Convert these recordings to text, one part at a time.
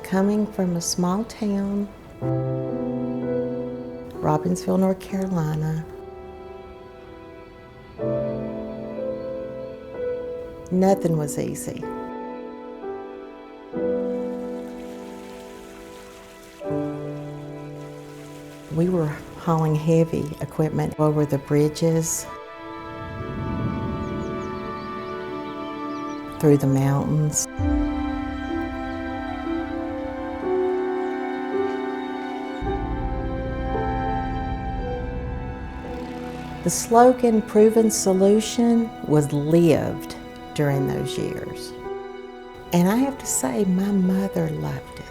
Coming from a small town, Robbinsville, North Carolina, nothing was easy. We were hauling heavy equipment over the bridges, through the mountains. The slogan, "Proven Solution," was lived during those years. And I have to say, my mother loved it.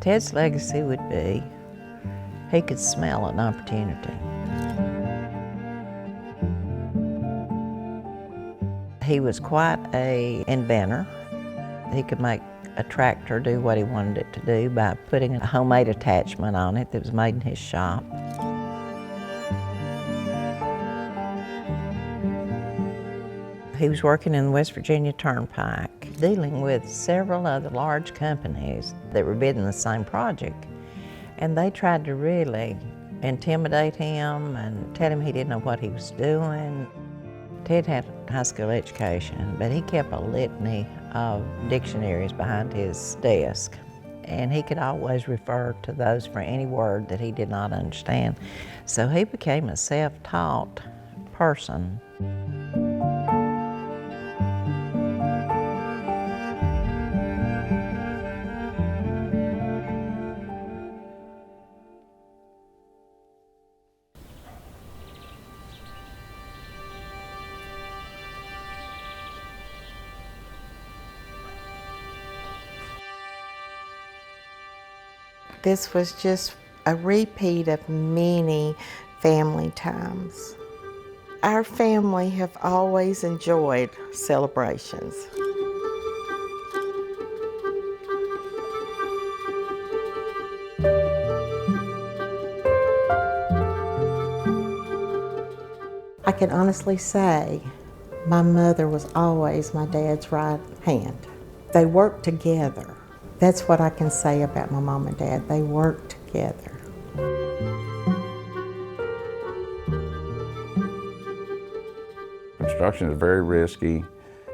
Ted's legacy would be, he could smell an opportunity. He was quite an inventor. He could make a tractor do what he wanted it to do by putting a homemade attachment on it that was made in his shop. He was working in the West Virginia Turnpike, dealing with several other large companies that were bidding the same project. And they tried to really intimidate him and tell him he didn't know what he was doing. Ted had a high school education, but he kept a litany of dictionaries behind his desk. And he could always refer to those for any word that he did not understand. So he became a self-taught person. This was just a repeat of many family times. Our family have always enjoyed celebrations. I can honestly say my mother was always my dad's right hand. They worked together. That's what I can say about my mom and dad. They worked together. Construction is very risky.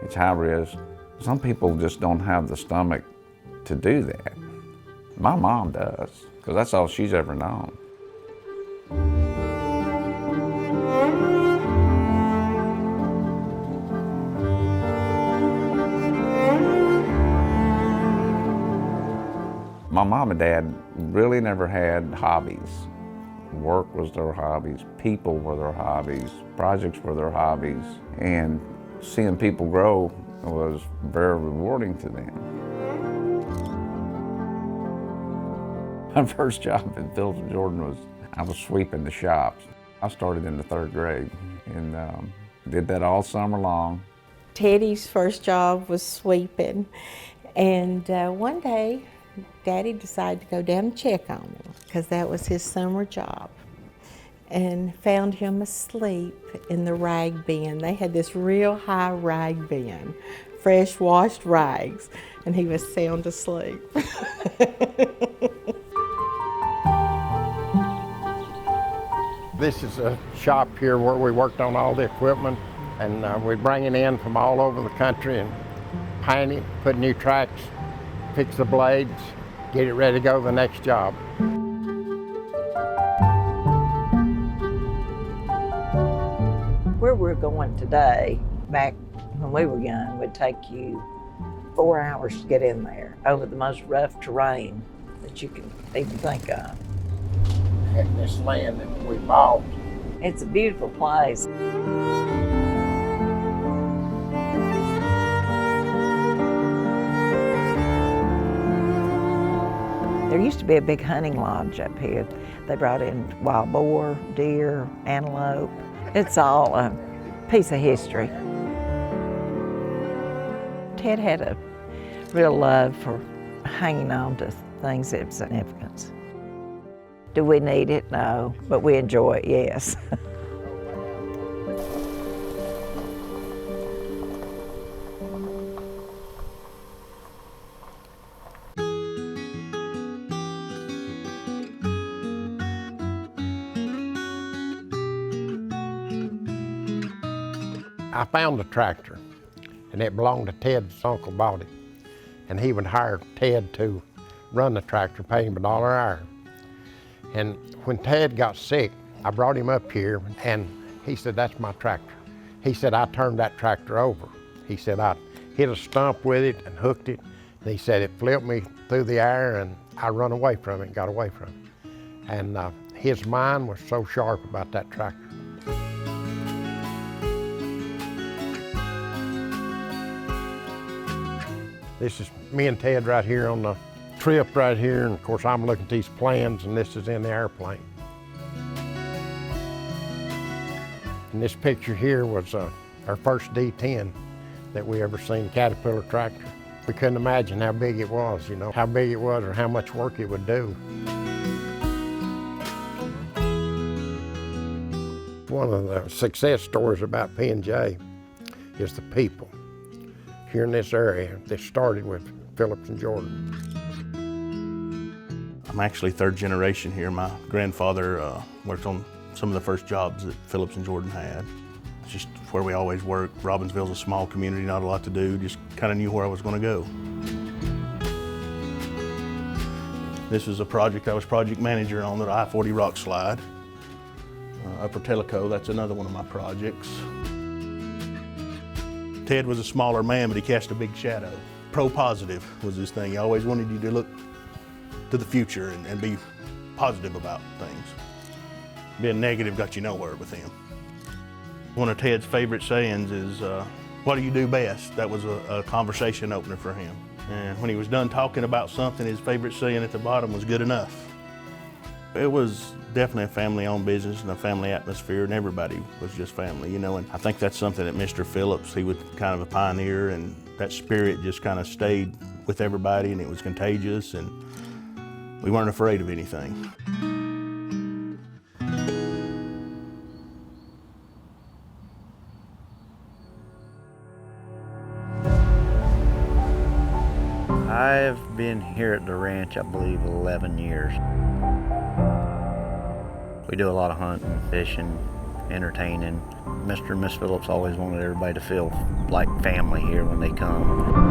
It's high risk. Some people just don't have the stomach to do that. My mom does, because that's all she's ever known. My mom and dad really never had hobbies. Work was their hobbies, people were their hobbies, projects were their hobbies, and seeing people grow was very rewarding to them. My first job in Phillips and Jordan I was sweeping the shops. I started in the 3rd grade and did that all summer long. Teddy's first job was sweeping, and one day Daddy decided to go down and check on him because that was his summer job, and found him asleep in the rag bin. They had this real high rag bin, fresh washed rags, and he was sound asleep. This is a shop here where we worked on all the equipment, and we bring it in from all over the country and paint it, put new tracks, fix the blades, get it ready to go to the next job. going today, back when we were young, would take you 4 hours to get in there over the most rough terrain that you can even think of. And this land that we bought, It's a beautiful place. There used to be a big hunting lodge up here. They brought in wild boar, deer, antelope. It's all a piece of history. Ted had a real love for hanging on to things of significance. Do we need it? No, but we enjoy it, yes. I found the tractor, and it belonged to Ted's uncle bought it. And he would hire Ted to run the tractor, pay him $1 an hour. And when Ted got sick, I brought him up here, and he said, "That's my tractor." He said, "I turned that tractor over." He said, "I hit a stump with it and hooked it." And he said, "It flipped me through the air, and I run away from it and got away from it." And his mind was so sharp about that tractor. This is me and Ted right here on the trip right here, and of course I'm looking at these plans, and this is in the airplane. And this picture here was our first D10 that we ever seen, Caterpillar tractor. We couldn't imagine how big it was, you know, how big it was or how much work it would do. One of the success stories about P&J is the people here in this area. This started with Phillips and Jordan. I'm actually third generation here. My grandfather worked on some of the first jobs that Phillips and Jordan had. It's just where we always worked. Robbinsville's a small community, not a lot to do, just kind of knew where I was going to go. This is a project I was project manager on, the I-40 rock slide. Upper Tellico, that's another one of my projects. Ted was a smaller man, but he cast a big shadow. Pro-positive was his thing. He always wanted you to look to the future and be positive about things. Being negative got you nowhere with him. One of Ted's favorite sayings is, "What do you do best?" That was a conversation opener for him. And when he was done talking about something, his favorite saying at the bottom was "good enough." It was definitely a family-owned business and a family atmosphere, and everybody was just family, you know. And I think that's something that Mr. Phillips, he was kind of a pioneer, and that spirit just kind of stayed with everybody, and it was contagious, and we weren't afraid of anything. I've been here at the ranch, I believe, 11 years. We do a lot of hunting, fishing, entertaining. Mr. and Miss Phillips always wanted everybody to feel like family here when they come.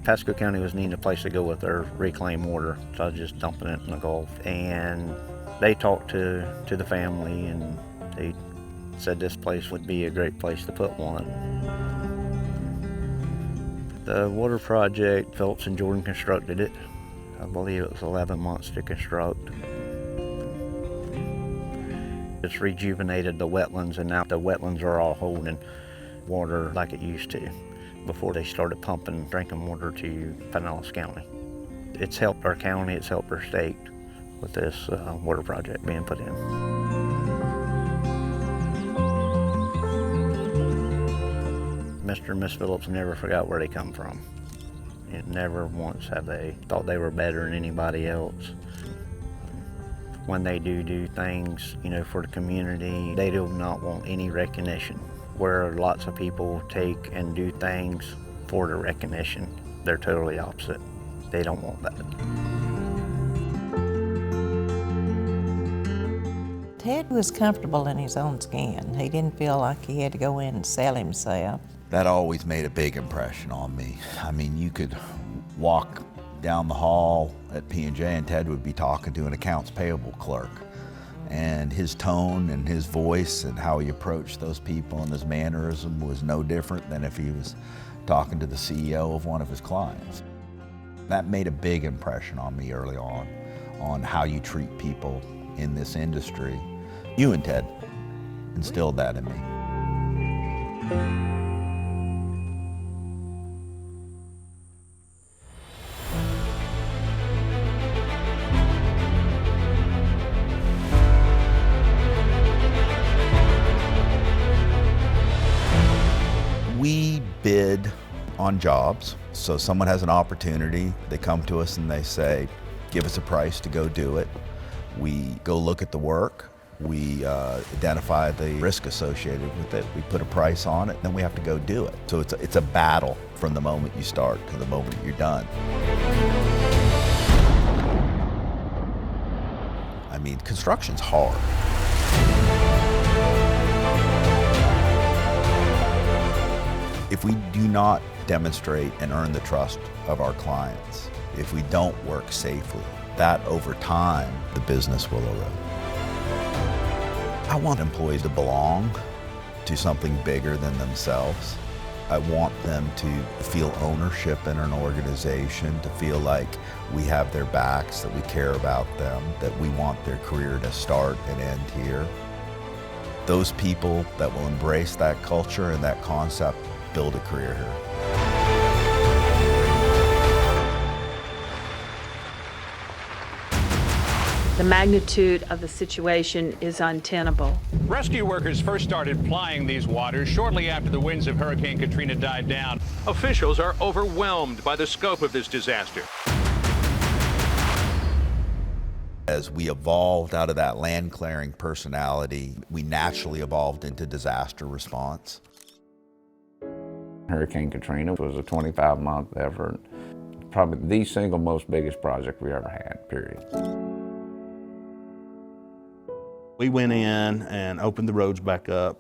Pasco County was needing a place to go with their reclaimed water, so I was just dumping it in the Gulf. And they talked to the family, and they said this place would be a great place to put one. The water project, Phillips and Jordan constructed it. I believe it was 11 months to construct. It's rejuvenated the wetlands, and now the wetlands are all holding water like it used to before they started pumping drinking water to Pinellas County. It's helped our county, it's helped our state with this water project being put in. Mr. and Miss Phillips never forgot where they come from. And never once have they thought they were better than anybody else. When they do things, you know, for the community, they do not want any recognition. Where lots of people take and do things for the recognition, they're totally opposite. They don't want that. Ted was comfortable in his own skin. He didn't feel like he had to go in and sell himself. That always made a big impression on me. I mean, you could walk down the hall at P&J and Ted would be talking to an accounts payable clerk. And his tone and his voice and how he approached those people and his mannerism was no different than if he was talking to the CEO of one of his clients. That made a big impression on me early on how you treat people in this industry. You and Ted instilled that in me. We bid on jobs. So someone has an opportunity, they come to us and they say, give us a price to go do it. We go look at the work, we identify the risk associated with it, we put a price on it, then we have to go do it. So it's a battle from the moment you start to the moment you're done. I mean, construction's hard. If we do not demonstrate and earn the trust of our clients, if we don't work safely, that over time, the business will erode. I want employees to belong to something bigger than themselves. I want them to feel ownership in an organization, to feel like we have their backs, that we care about them, that we want their career to start and end here. Those people that will embrace that culture and that concept build a career here. The magnitude of the situation is untenable. Rescue workers first started plying these waters shortly after the winds of Hurricane Katrina died down. Officials are overwhelmed by the scope of this disaster. As we evolved out of that land clearing personality, we naturally evolved into disaster response. Hurricane Katrina was a 25-month effort. Probably the single most biggest project we ever had, period. We went in and opened the roads back up.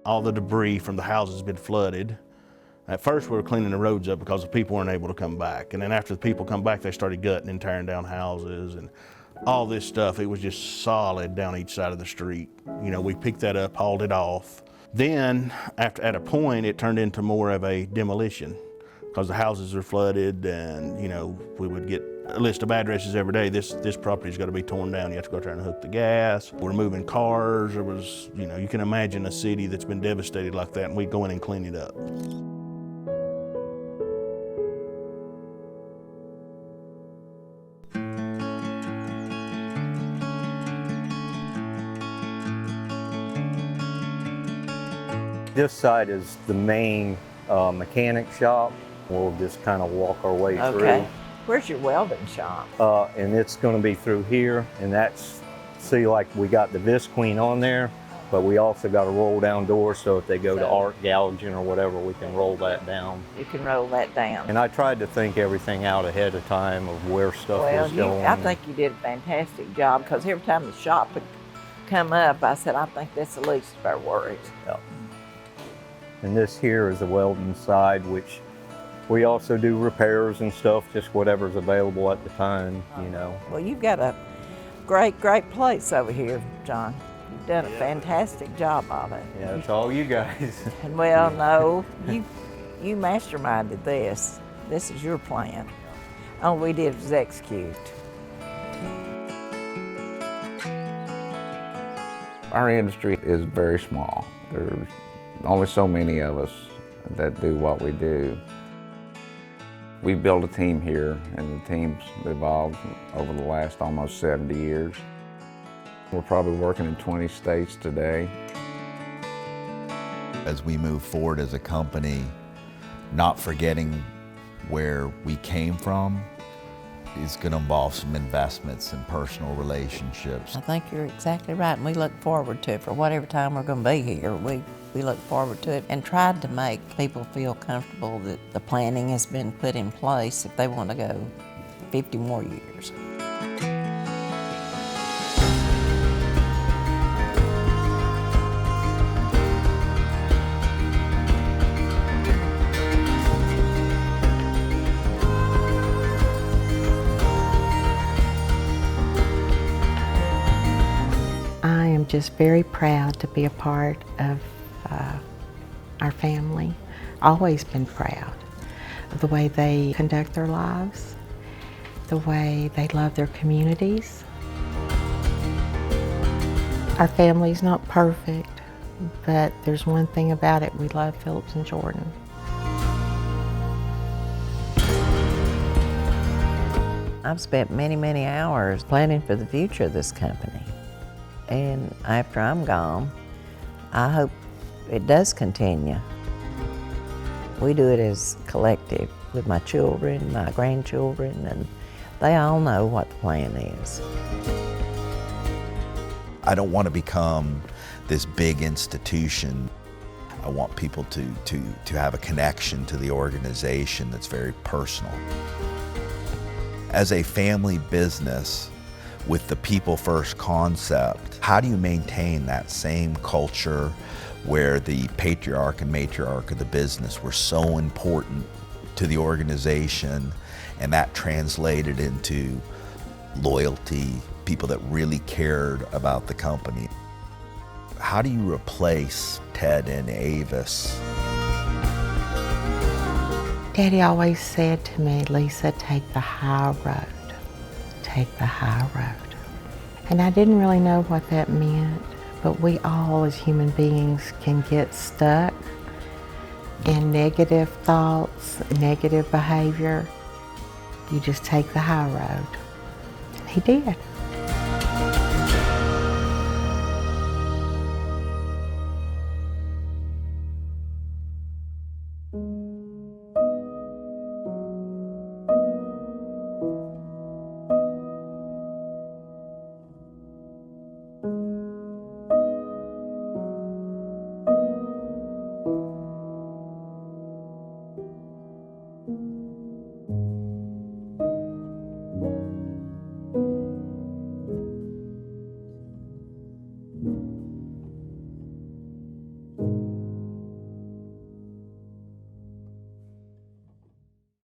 All the debris from the houses has been flooded. At first we were cleaning the roads up because the people weren't able to come back. And then after the people come back, they started gutting and tearing down houses and all this stuff. It was just solid down each side of the street. You know, we picked that up, hauled it off. Then, at a point, it turned into more of a demolition because the houses are flooded and, you know, we would get a list of addresses every day. This property's got to be torn down. You have to go try and hook the gas. We're moving cars. There was, you know, you can imagine a city that's been devastated like that, and we'd go in and clean it up. This side is the main mechanic shop. We'll just kind of walk our way Okay. Where's your welding shop? through. And it's going to be through here, and that's, see, like we got the Visqueen on there, but we also got a roll down door, so if they go to art gouging or whatever, we can roll that down. You can roll that down. And I tried to think everything out ahead of time of where stuff was going. I think you did a fantastic job because every time the shop would come up, I said, I think that's the least of our worries. Yep. And this here is the welding side, which we also do repairs and stuff, just whatever's available at the time, you know. Well, you've got a great, great place over here, John. You've done a fantastic job of it. Yeah, it's all you guys. And well, no, you masterminded this. This is your plan. All we did was execute. Our industry is very small. There's only so many of us that do what we do. We built a team here, and the team's evolved over the last almost 70 years. We're probably working in 20 states today. As we move forward as a company, not forgetting where we came from, is going to involve some investments and personal relationships. I think you're exactly right, and we look forward to it for whatever time we're going to be here. We look forward to it and tried to make people feel comfortable that the planning has been put in place if they want to go 50 more years. I am just very proud to be a part of our family. Always been proud of the way they conduct their lives, the way they love their communities. Our family's not perfect, but there's one thing about it: we love Phillips and Jordan. I've spent many, many hours planning for the future of this company. And after I'm gone, I hope it does continue. We do it as a collective with my children, my grandchildren, and they all know what the plan is. I don't want to become this big institution. I want people to have a connection to the organization that's very personal. As a family business with the people first concept, how do you maintain that same culture where the patriarch and matriarch of the business were so important to the organization, and that translated into loyalty, people that really cared about the company? How do you replace Ted and Avis? Daddy always said to me, "Lisa, take the high road. Take the high road." And I didn't really know what that meant, but we all as human beings can get stuck in negative thoughts, negative behavior. You just take the high road. And he did.